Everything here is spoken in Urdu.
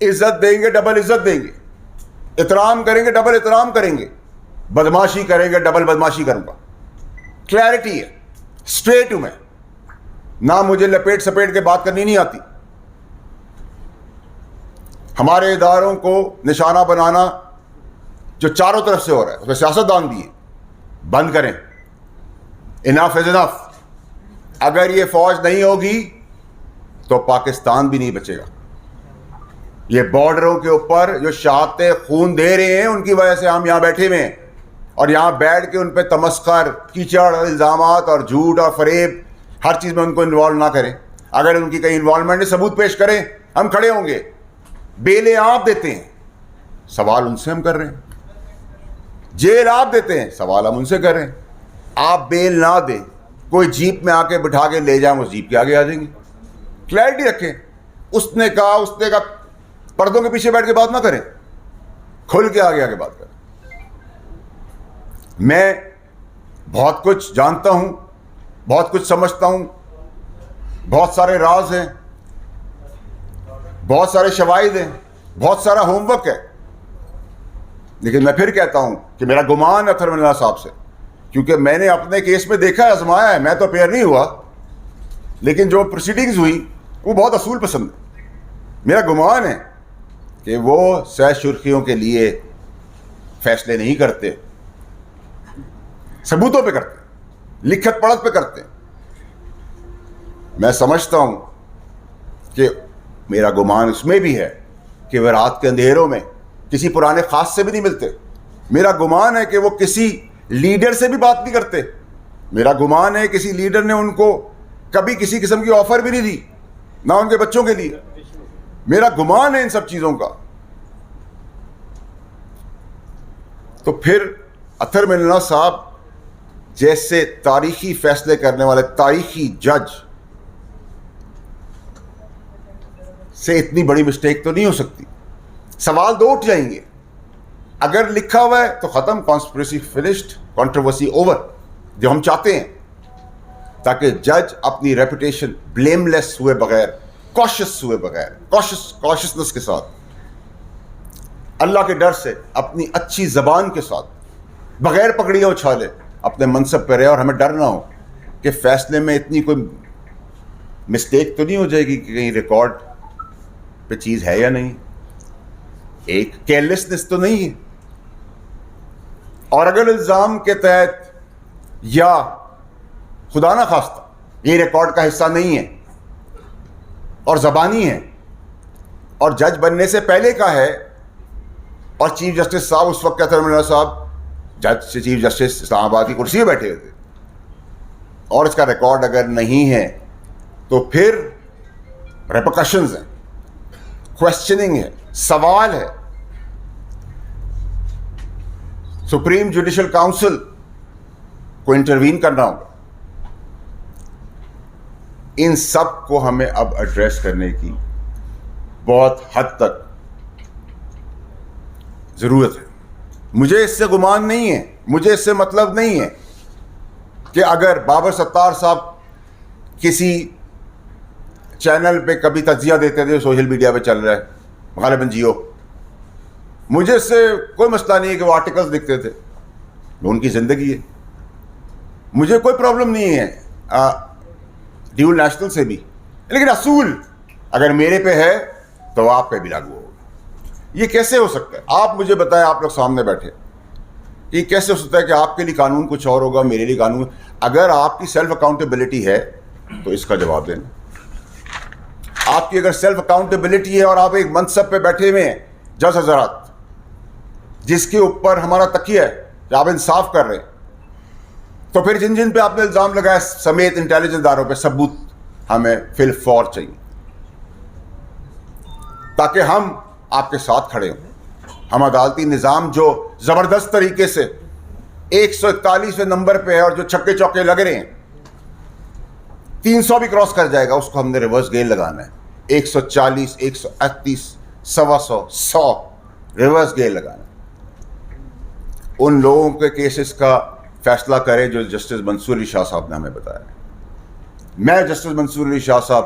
عزت دیں گے ڈبل عزت دیں گے, احترام کریں گے ڈبل احترام کریں گے, بدماشی کریں گے ڈبل بدماشی کروں گا. کلیئرٹی ہے, اسٹریٹ ہوں میں, نہ مجھے لپیٹ سپیٹ کے بات کرنی نہیں آتی. ہمارے اداروں کو نشانہ بنانا جو چاروں طرف سے ہو رہا ہے اس میں سیاستدان بھی ہیں, بند کریں. انف از انف. اگر یہ فوج نہیں ہوگی تو پاکستان بھی نہیں بچے گا. یہ بارڈروں کے اوپر جو شہادتیں خون دے رہے ہیں ان کی وجہ سے ہم یہاں بیٹھے ہوئے ہیں, اور یہاں بیٹھ کے ان پہ تمسخر, کیچڑ, الزامات اور جھوٹ اور فریب ہر چیز میں ان کو انوالو نہ کریں. اگر ان کی کہیں انوالومنٹ ہے ثبوت پیش کریں, ہم کھڑے ہوں گے. بیلیں آپ دیتے ہیں, سوال ان سے ہم کر رہے ہیں. جیل آپ دیتے ہیں, سوال ہم ان سے کر رہے ہیں. آپ بیل نہ دیں, کوئی جیپ میں آ کے بٹھا کے لے جائیں, وہ جیپ کے آگے آ جائیں گے. کلیئرٹی رکھیں. اس نے کہا, پردوں کے پیچھے بیٹھ کے بات نہ کریں, کھل کے آگے آگے بات کریں. میں بہت کچھ جانتا ہوں, بہت کچھ سمجھتا ہوں, بہت سارے راز ہیں, بہت سارے شواہد ہیں, بہت سارا ہوم ورک ہے. لیکن میں پھر کہتا ہوں کہ میرا گمان ہے اطہر من اللہ صاحب سے, کیونکہ میں نے اپنے کیس میں دیکھا ہے, آزمایا ہے. میں تو اپیئر نہیں ہوا, لیکن جو پروسیڈنگز ہوئی وہ بہت اصول پسند ہے. میرا گمان ہے کہ وہ سہ سرخیوں کے لیے فیصلے نہیں کرتے, ثبوتوں پہ کرتے, لکھت پڑھت پہ کرتے. میں سمجھتا ہوں کہ میرا گمان اس میں بھی ہے کہ وہ رات کے اندھیروں میں کسی پرانے خاص سے بھی نہیں ملتے. میرا گمان ہے کہ وہ کسی لیڈر سے بھی بات نہیں کرتے. میرا گمان ہے کسی لیڈر نے ان کو کبھی کسی قسم کی آفر بھی نہیں دی, نہ ان کے بچوں کے لیے. میرا گمان ہے ان سب چیزوں کا. تو پھر اطہر من اللہ صاحب جیسے تاریخی فیصلے کرنے والے تاریخی جج سے اتنی بڑی مسٹیک تو نہیں ہو سکتی. سوال دو اٹھ جائیں گے. اگر لکھا ہوا ہے تو ختم, کانسپریسی فنشڈ, کنٹروورسی اوور, جو ہم چاہتے ہیں, تاکہ جج اپنی ریپوٹیشن بلیم لیس ہوئے بغیر, کوشس ہوئے بغیر, کوشسنس کے ساتھ, اللہ کے ڈر سے, اپنی اچھی زبان کے ساتھ, بغیر پکڑیاں اچھالے اپنے منصب پہ رہے, اور ہمیں ڈر نہ ہو کہ فیصلے میں اتنی کوئی مسٹیک تو نہیں ہو جائے گی کہ کہیں ریکارڈ پہ چیز ہے یا نہیں, ایک کیئرلیسنس تو نہیں ہے. اور اگر الزام کے تحت یا خدا نہ خواستہ یہ ریکارڈ کا حصہ نہیں ہے اور زبانی ہے, اور جج بننے سے پہلے کا ہے, اور چیف جسٹس صاحب اس وقت اطہر من اللہ صاحب جج سے چیف جسٹس اسلام آباد کی کرسی پہ بیٹھے ہوئے تھے, اور اس کا ریکارڈ اگر نہیں ہے تو پھر ریپرکشنز ہیں, کوشچننگ ہے, سوال ہے. سپریم جوڈیشل کاؤنسل کو انٹروین کرنا ہوگا. ان سب کو ہمیں اب ایڈریس کرنے کی بہت حد تک ضرورت ہے. مجھے اس سے گمان نہیں ہے, مجھے اس سے مطلب نہیں ہے کہ اگر بابر ستار صاحب کسی چینل پہ کبھی تجزیہ دیتے تھے, سوشل میڈیا پہ چل رہا ہے, غالباً جیو, مجھے اس سے کوئی مسئلہ نہیں ہے کہ وہ آرٹیکلز لکھتے تھے, وہ ان کی زندگی ہے, مجھے کوئی پرابلم نہیں ہے ڈیول نیشنل سے بھی. لیکن اصول اگر میرے پہ ہے تو آپ پہ بھی لاگو ہوگا. یہ کیسے ہو سکتا ہے؟ آپ مجھے بتائیں, آپ لوگ سامنے بیٹھے, یہ کیسے ہو سکتا ہے کہ آپ کے لیے قانون کچھ اور ہوگا, میرے لیے قانون؟ اگر آپ کی سیلف اکاؤنٹیبلٹی ہے تو اس کا جواب دینا. آپ کی اگر سیلف اکاؤنٹیبلٹی ہے اور آپ ایک منصب پہ بیٹھے ہوئے ہیں جج حضرات, جس کے اوپر ہمارا تکیہ ہے کہ آپ انصاف کر رہے ہیں, تو پھر جن جن پہ آپ نے الزام لگایا سمیت انٹیلیجنس اداروں پہ ثبوت ہمیں فی الفور چاہیے, تاکہ ہم آپ کے ساتھ کھڑے ہوں. ہم عدالتی نظام جو زبردست طریقے سے 141ویں نمبر پہ ہے اور جو چھکے چوکے لگ رہے ہیں, 300 بھی کراس کر جائے گا, اس کو ہم نے ریورس گیئر لگانا ہے. 140, 138, 125, 100 ریورس گیئر لگانا ہے. ان لوگوں کے کیسز کا فیصلہ کرے جو جسٹس منصور علی شاہ صاحب نے ہمیں بتایا. میں جسٹس منصور علی شاہ صاحب